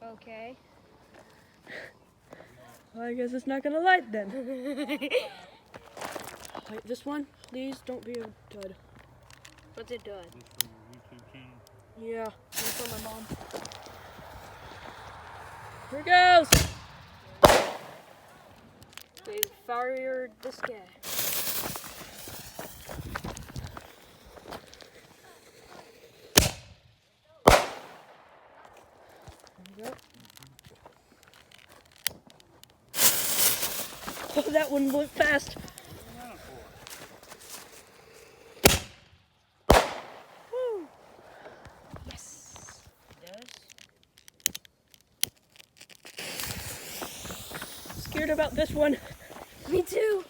Okay. Well, I guess it's not gonna light then. Wait, this one, please don't be a dud. What's it doing? This for your YouTube channel. Yeah, one for my mom. Here goes! They fired this guy. There we go. Oh, that one went fast. Woo. Yes. Does? Scared about this one. Me too.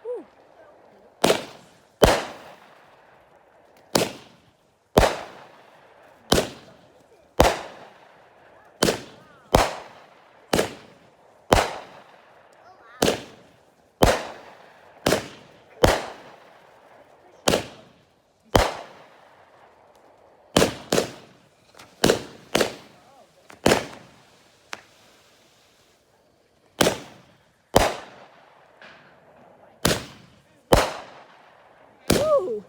Woo. Woo.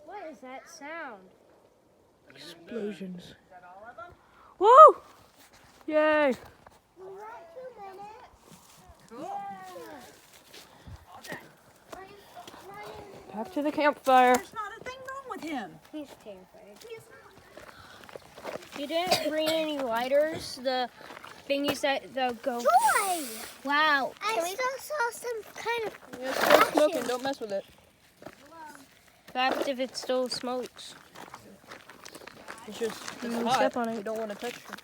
What is that sound? Explosions. Is that all of them? Woo! Yay! Back to the campfire. There's not a thing wrong with him. He's terrified. He is not. You didn't bring any lighters? The thingies that go. Joy! Wow. I still saw some kind of Yeah, it's still smoking. Don't mess with it. What happens if it still smokes? It's just You hot. step on it. You don't want to touch it.